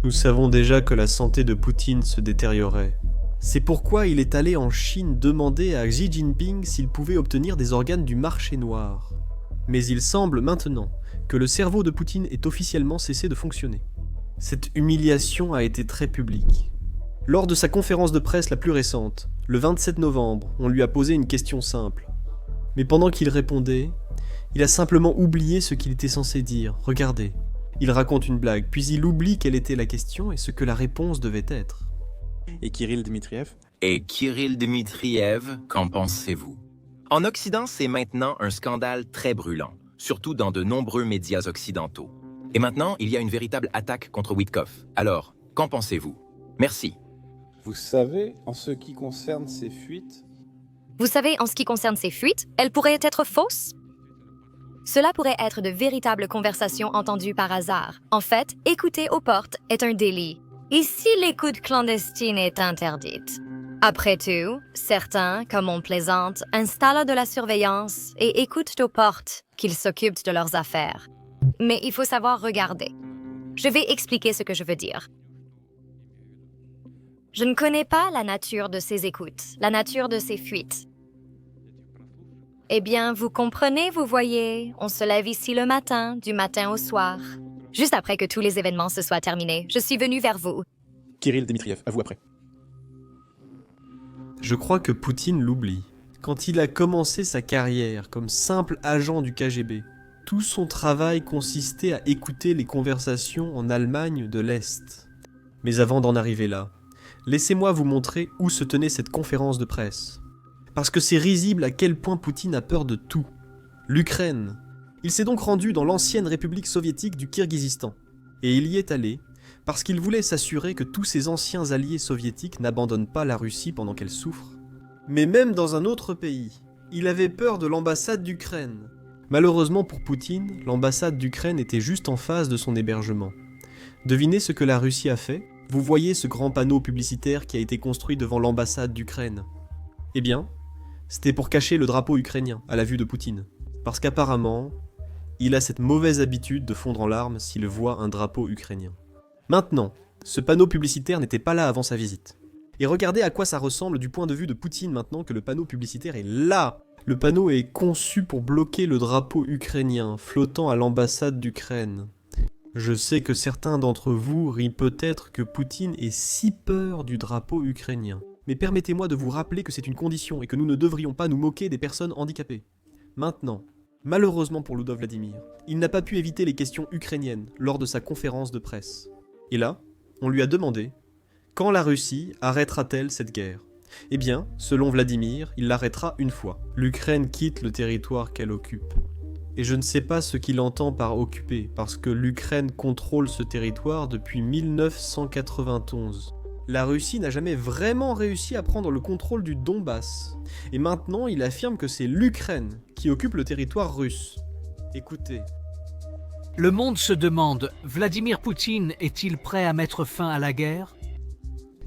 Nous savons déjà que la santé de Poutine se détériorait. C'est pourquoi il est allé en Chine demander à Xi Jinping s'il pouvait obtenir des organes du marché noir. Mais il semble maintenant que le cerveau de Poutine ait officiellement cessé de fonctionner. Cette humiliation a été très publique. Lors de sa conférence de presse la plus récente, le 27 novembre, on lui a posé une question simple. Mais pendant qu'il répondait, il a simplement oublié ce qu'il était censé dire. Regardez, il raconte une blague, puis il oublie quelle était la question et ce que la réponse devait être. Et Kirill Dmitriev? Et Kirill Dmitriev, qu'en pensez-vous? En Occident, c'est maintenant un scandale très brûlant, surtout dans de nombreux médias occidentaux. Et maintenant, il y a une véritable attaque contre Witkoff. Alors, qu'en pensez-vous? Merci. Vous savez, en ce qui concerne ces fuites, Vous savez, en ce qui concerne ces fuites, elles pourraient être fausses? Cela pourrait être de véritables conversations entendues par hasard. En fait, écouter aux portes est un délit. Et si l'écoute clandestine est interdite? Après tout, certains, comme on plaisante, installent de la surveillance et écoutent aux portes qu'ils s'occupent de leurs affaires. Mais il faut savoir regarder. Je vais expliquer ce que je veux dire. Je ne connais pas la nature de ces écoutes, la nature de ces fuites. Eh bien, vous comprenez, vous voyez, on se lève ici le matin, du matin au soir. Juste après que tous les événements se soient terminés, je suis venue vers vous. Kirill Dmitriev, à vous après. Je crois que Poutine l'oublie. Quand il a commencé sa carrière comme simple agent du KGB, tout son travail consistait à écouter les conversations en Allemagne de l'Est. Mais avant d'en arriver là, laissez-moi vous montrer où se tenait cette conférence de presse. Parce que c'est risible à quel point Poutine a peur de tout. L'Ukraine. Il s'est donc rendu dans l'ancienne république soviétique du Kirghizistan. Et il y est allé parce qu'il voulait s'assurer que tous ses anciens alliés soviétiques n'abandonnent pas la Russie pendant qu'elle souffre. Mais même dans un autre pays, il avait peur de l'ambassade d'Ukraine. Malheureusement pour Poutine, l'ambassade d'Ukraine était juste en face de son hébergement. Devinez ce que la Russie a fait? Vous voyez ce grand panneau publicitaire qui a été construit devant l'ambassade d'Ukraine? Eh bien, c'était pour cacher le drapeau ukrainien à la vue de Poutine. Parce qu'apparemment, il a cette mauvaise habitude de fondre en larmes s'il voit un drapeau ukrainien. Maintenant, ce panneau publicitaire n'était pas là avant sa visite. Et regardez à quoi ça ressemble du point de vue de Poutine maintenant que le panneau publicitaire est là. Le panneau est conçu pour bloquer le drapeau ukrainien flottant à l'ambassade d'Ukraine. Je sais que certains d'entre vous rient peut-être que Poutine ait si peur du drapeau ukrainien. Mais permettez-moi de vous rappeler que c'est une condition et que nous ne devrions pas nous moquer des personnes handicapées. Maintenant, malheureusement pour Ludov Vladimir, il n'a pas pu éviter les questions ukrainiennes lors de sa conférence de presse. Et là, on lui a demandé « Quand la Russie arrêtera-t-elle cette guerre ?» Eh bien, selon Vladimir, il l'arrêtera une fois. L'Ukraine quitte le territoire qu'elle occupe. Et je ne sais pas ce qu'il entend par occuper, parce que l'Ukraine contrôle ce territoire depuis 1991. La Russie n'a jamais vraiment réussi à prendre le contrôle du Donbass. Et maintenant, il affirme que c'est l'Ukraine qui occupe le territoire russe. Écoutez. Le monde se demande, Vladimir Poutine est-il prêt à mettre fin à la guerre?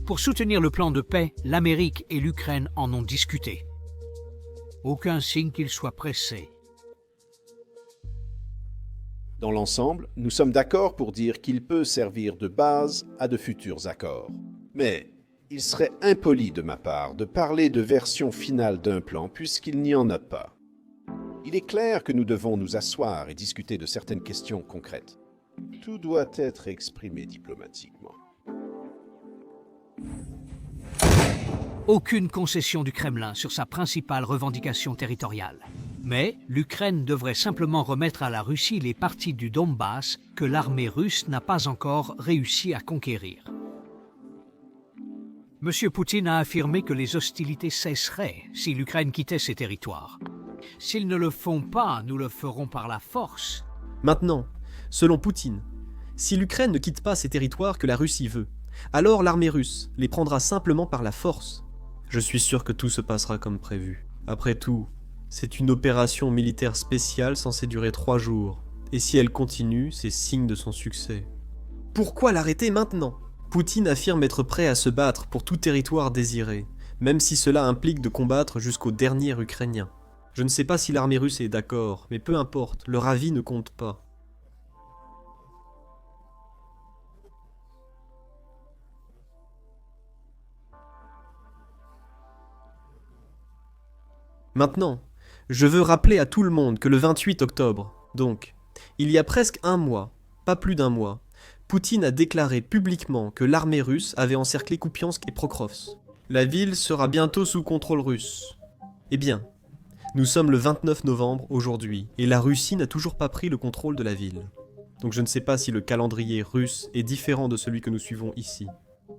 Pour soutenir le plan de paix, l'Amérique et l'Ukraine en ont discuté. Aucun signe qu'il soit pressé. Dans l'ensemble, nous sommes d'accord pour dire qu'il peut servir de base à de futurs accords. Mais il serait impoli de ma part de parler de version finale d'un plan puisqu'il n'y en a pas. Il est clair que nous devons nous asseoir et discuter de certaines questions concrètes. Tout doit être exprimé diplomatiquement. Aucune concession du Kremlin sur sa principale revendication territoriale. Mais l'Ukraine devrait simplement remettre à la Russie les parties du Donbass que l'armée russe n'a pas encore réussi à conquérir. M. Poutine a affirmé que les hostilités cesseraient si l'Ukraine quittait ses territoires. S'ils ne le font pas, nous le ferons par la force. Maintenant, selon Poutine, si l'Ukraine ne quitte pas ces territoires que la Russie veut, alors l'armée russe les prendra simplement par la force. Je suis sûr que tout se passera comme prévu. Après tout, c'est une opération militaire spéciale censée durer 3 jours. Et si elle continue, c'est signe de son succès. Pourquoi l'arrêter maintenant? Poutine affirme être prêt à se battre pour tout territoire désiré, même si cela implique de combattre jusqu'au dernier Ukrainien. Je ne sais pas si l'armée russe est d'accord, mais peu importe, leur avis ne compte pas. Maintenant, je veux rappeler à tout le monde que le 28 octobre, donc, il y a presque un mois, pas plus d'un mois, Poutine a déclaré publiquement que l'armée russe avait encerclé Kupiansk et Prokrovsk. La ville sera bientôt sous contrôle russe. Eh bien, nous sommes le 29 novembre aujourd'hui, et la Russie n'a toujours pas pris le contrôle de la ville. Donc je ne sais pas si le calendrier russe est différent de celui que nous suivons ici.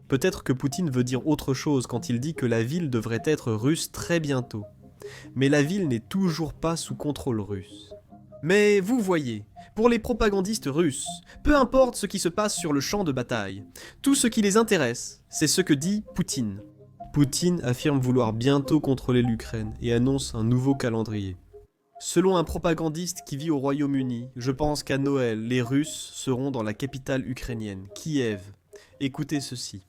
Peut-être que Poutine veut dire autre chose quand il dit que la ville devrait être russe très bientôt. Mais la ville n'est toujours pas sous contrôle russe. Mais vous voyez, pour les propagandistes russes, peu importe ce qui se passe sur le champ de bataille, tout ce qui les intéresse, c'est ce que dit Poutine. Poutine affirme vouloir bientôt contrôler l'Ukraine et annonce un nouveau calendrier. Selon un propagandiste qui vit au Royaume-Uni, je pense qu'à Noël, les Russes seront dans la capitale ukrainienne, Kiev. Écoutez ceci.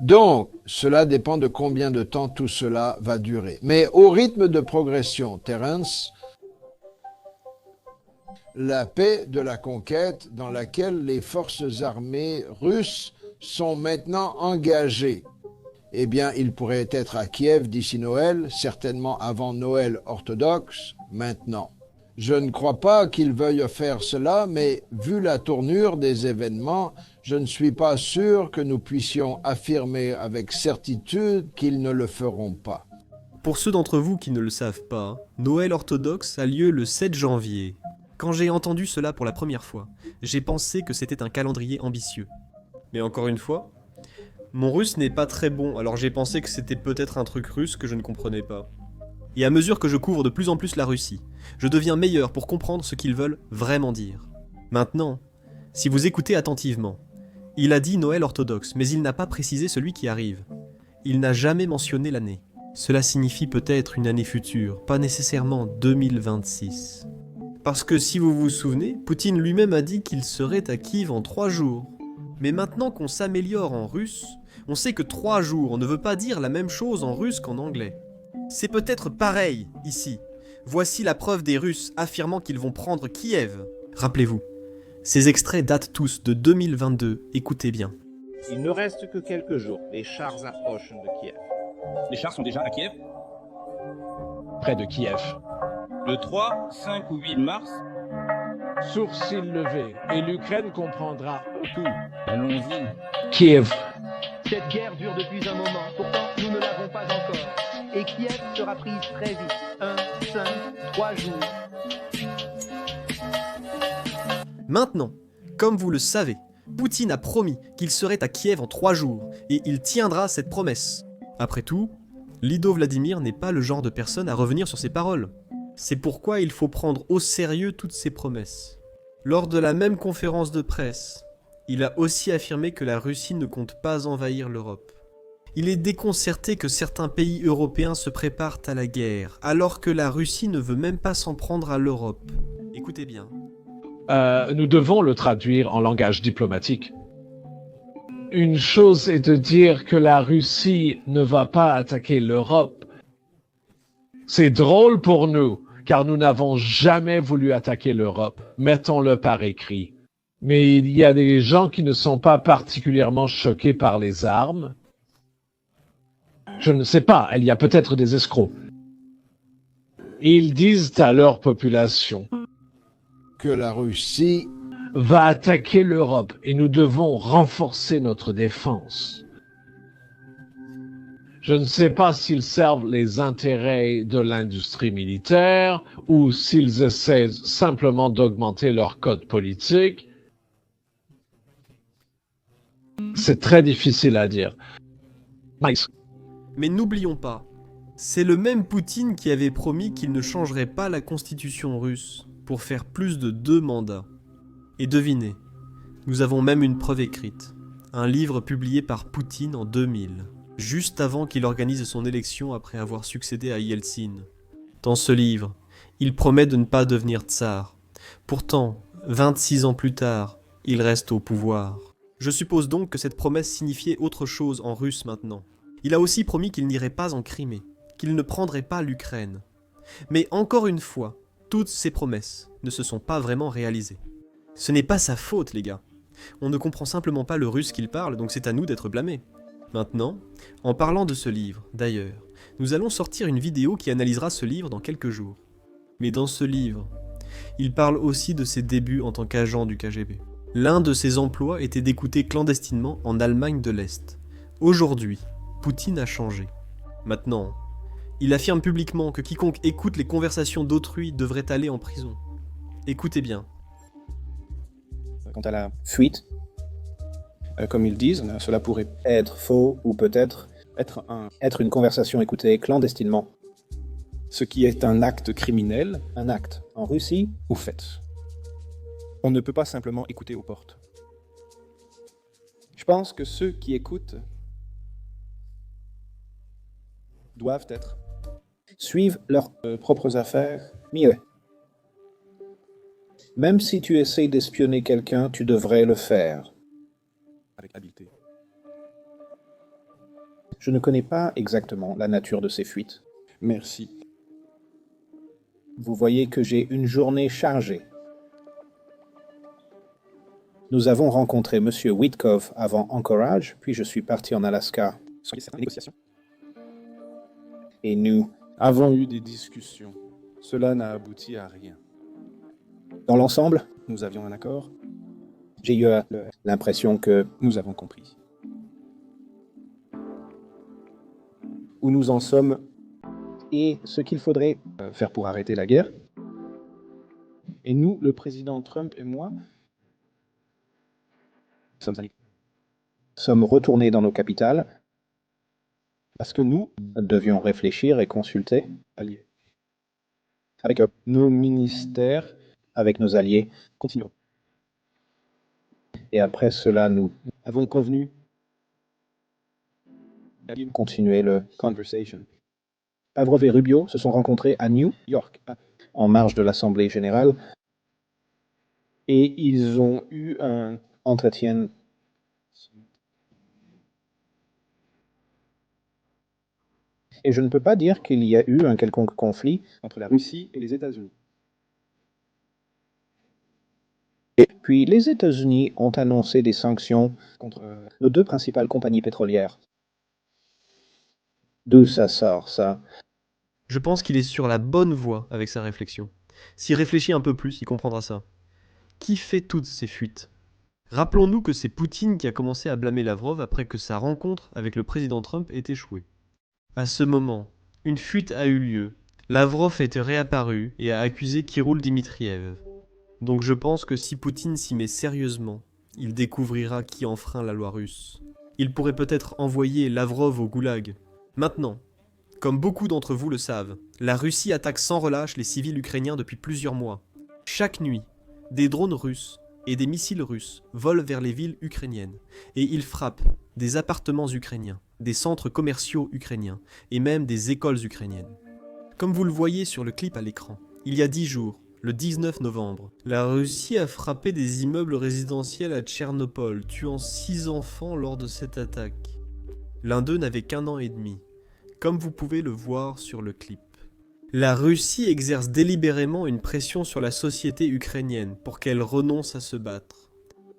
Donc, cela dépend de combien de temps tout cela va durer. Mais au rythme de progression, Terence, la paix de la conquête dans laquelle les forces armées russes sont maintenant engagées, eh bien, il pourrait être à Kiev d'ici Noël, certainement avant Noël orthodoxe, maintenant. Je ne crois pas qu'ils veuillent faire cela, mais vu la tournure des événements, je ne suis pas sûr que nous puissions affirmer avec certitude qu'ils ne le feront pas. Pour ceux d'entre vous qui ne le savent pas, Noël orthodoxe a lieu le 7 janvier. Quand j'ai entendu cela pour la première fois, j'ai pensé que c'était un calendrier ambitieux. Mais encore une fois, mon russe n'est pas très bon, alors j'ai pensé que c'était peut-être un truc russe que je ne comprenais pas. Et à mesure que je couvre de plus en plus la Russie, je deviens meilleur pour comprendre ce qu'ils veulent vraiment dire. Maintenant, si vous écoutez attentivement, il a dit Noël orthodoxe, mais il n'a pas précisé celui qui arrive. Il n'a jamais mentionné l'année. Cela signifie peut-être une année future, pas nécessairement 2026. Parce que si vous vous souvenez, Poutine lui-même a dit qu'il serait à Kiev en 3 jours. Mais maintenant qu'on s'améliore en russe, on sait que 3 jours ne veut pas dire la même chose en russe qu'en anglais. C'est peut-être pareil, ici. Voici la preuve des Russes affirmant qu'ils vont prendre Kiev. Rappelez-vous, ces extraits datent tous de 2022, écoutez bien. Il ne reste que quelques jours. Les chars approchent de Kiev. Les chars sont déjà à Kiev? Près de Kiev. Le 3, 5 ou 8 mars? Sourcils levés, et l'Ukraine comprendra tout. Allons-y. Kiev. Cette guerre dure depuis un moment, pourtant nous ne l'avons pas encore. Et Kiev sera prise très vite. 1, 5, 3 jours. Maintenant, comme vous le savez, Poutine a promis qu'il serait à Kiev en 3 jours, et il tiendra cette promesse. Après tout, Lido Vladimir n'est pas le genre de personne à revenir sur ses paroles. C'est pourquoi il faut prendre au sérieux toutes ses promesses. Lors de la même conférence de presse, il a aussi affirmé que la Russie ne compte pas envahir l'Europe. Il est déconcerté que certains pays européens se préparent à la guerre, alors que la Russie ne veut même pas s'en prendre à l'Europe. Écoutez bien. Nous devons le traduire en langage diplomatique. Une chose est de dire que la Russie ne va pas attaquer l'Europe. C'est drôle pour nous, car nous n'avons jamais voulu attaquer l'Europe. Mettons-le par écrit. Mais il y a des gens qui ne sont pas particulièrement choqués par les armes. Je ne sais pas, il y a peut-être des escrocs. Ils disent à leur population Que la Russie va attaquer l'Europe et nous devons renforcer notre défense. Je ne sais pas s'ils servent les intérêts de l'industrie militaire ou s'ils essaient simplement d'augmenter leur code politique. C'est très difficile à dire. Nice. Mais n'oublions pas, c'est le même Poutine qui avait promis qu'il ne changerait pas la constitution russe pour faire plus de 2 mandats. Et devinez, nous avons même une preuve écrite, un livre publié par Poutine en 2000, juste avant qu'il organise son élection après avoir succédé à Yeltsin. Dans ce livre, il promet de ne pas devenir tsar. Pourtant, 26 ans plus tard, il reste au pouvoir. Je suppose donc que cette promesse signifiait autre chose en russe maintenant. Il a aussi promis qu'il n'irait pas en Crimée, qu'il ne prendrait pas l'Ukraine. Mais encore une fois, toutes ces promesses ne se sont pas vraiment réalisées. Ce n'est pas sa faute, les gars. On ne comprend simplement pas le russe qu'il parle, donc c'est à nous d'être blâmés. Maintenant, en parlant de ce livre, d'ailleurs, Nous allons sortir une vidéo qui analysera ce livre dans quelques jours. Mais dans ce livre, il parle aussi de ses débuts en tant qu'agent du KGB. L'un de ses emplois était d'écouter clandestinement en Allemagne de l'Est. Aujourd'hui, Poutine a changé. Maintenant, il affirme publiquement que quiconque écoute les conversations d'autrui devrait aller en prison. Écoutez bien. Quant à la fuite, comme ils disent, cela pourrait être faux ou peut-être être une conversation écoutée clandestinement. Ce qui est un acte criminel Un acte en Russie ou fait. On ne peut pas simplement écouter aux portes. Je pense que ceux qui écoutent doivent Suivent leurs propres affaires mieux. Même si tu essaies d'espionner quelqu'un, tu devrais le faire. avec habileté. Je ne connais pas exactement la nature de ces fuites. Merci. Vous voyez que j'ai une journée chargée. Nous avons rencontré M. Witkov avant Anchorage, puis je suis parti en Alaska. Soyez certain, négociations. Et nous, Avons eu des discussions. Cela n'a abouti à rien. dans l'ensemble, Nous avions un accord. j'ai eu l'impression que Nous avons compris. Où nous en sommes et ce qu'il faudrait faire pour arrêter la guerre. Et nous, le président Trump et moi, sommes retournés dans nos capitales, parce que nous, devions réfléchir et consulter alliés, avec nos ministères, avec nos alliés, continuons. et après cela, nous Avons convenu continuer le... conversation. Lavrov et Rubio se sont rencontrés à New York, en marge de l'Assemblée générale, Et ils ont eu un entretien et je ne peux pas dire qu'il y a eu un quelconque conflit. entre la Russie et les États-Unis. Et puis les États-Unis ont annoncé des sanctions Contre nos deux principales compagnies pétrolières. D'où ça sort, ça? Je pense qu'il est sur la bonne voie avec sa réflexion. S'il réfléchit un peu plus, il comprendra ça. Qui fait toutes ces fuites? Rappelons-nous que c'est Poutine qui a commencé à blâmer Lavrov après que sa rencontre avec le président Trump ait échoué. À ce moment, une fuite a eu lieu. Lavrov était réapparu et a accusé Kirill Dmitriev. Donc je pense que si Poutine s'y met sérieusement, il découvrira qui enfreint la loi russe. Il pourrait peut-être envoyer Lavrov au goulag. Maintenant, comme beaucoup d'entre vous le savent, la Russie attaque sans relâche les civils ukrainiens depuis plusieurs mois. Chaque nuit, des drones russes et des missiles russes volent vers les villes ukrainiennes et ils frappent des appartements ukrainiens, des centres commerciaux ukrainiens et même des écoles ukrainiennes. Comme vous le voyez sur le clip à l'écran, il y a 10 jours, le 19 novembre, la Russie a frappé des immeubles résidentiels à Tchernopol, tuant 6 enfants lors de cette attaque. L'un d'eux n'avait qu'1 an et demi, comme vous pouvez le voir sur le clip. La Russie exerce délibérément une pression sur la société ukrainienne pour qu'elle renonce à se battre.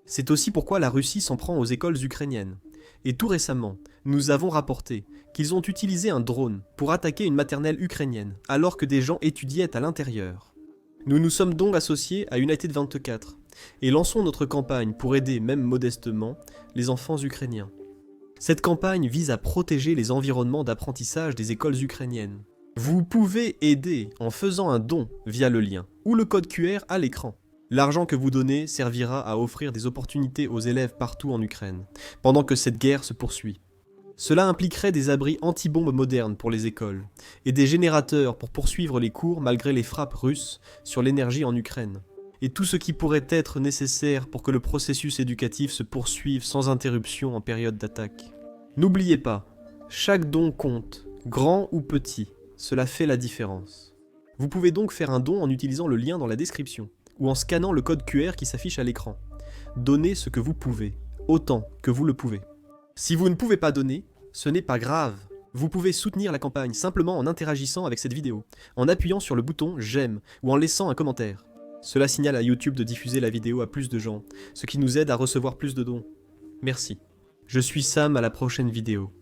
C'est aussi pourquoi la Russie s'en prend aux écoles ukrainiennes. Et tout récemment, nous avons rapporté qu'ils ont utilisé un drone pour attaquer une maternelle ukrainienne, alors que des gens étudiaient à l'intérieur. Nous nous sommes donc associés à United 24 et lançons notre campagne pour aider, même modestement, les enfants ukrainiens. Cette campagne vise à protéger les environnements d'apprentissage des écoles ukrainiennes. Vous pouvez aider en faisant un don via le lien ou le code QR à l'écran. L'argent que vous donnez servira à offrir des opportunités aux élèves partout en Ukraine, pendant que cette guerre se poursuit. Cela impliquerait des abris anti-bombes modernes pour les écoles, et des générateurs pour poursuivre les cours malgré les frappes russes sur l'énergie en Ukraine, et tout ce qui pourrait être nécessaire pour que le processus éducatif se poursuive sans interruption en période d'attaque. N'oubliez pas, chaque don compte, grand ou petit, cela fait la différence. Vous pouvez donc faire un don en utilisant le lien dans la description, ou en scannant le code QR qui s'affiche à l'écran. Donnez ce que vous pouvez, autant que vous le pouvez. Si vous ne pouvez pas donner, ce n'est pas grave. Vous pouvez soutenir la campagne simplement en interagissant avec cette vidéo, en appuyant sur le bouton « J'aime » ou en laissant un commentaire. Cela signale à YouTube de diffuser la vidéo à plus de gens, ce qui nous aide à recevoir plus de dons. Merci. Je suis Sam, à la prochaine vidéo.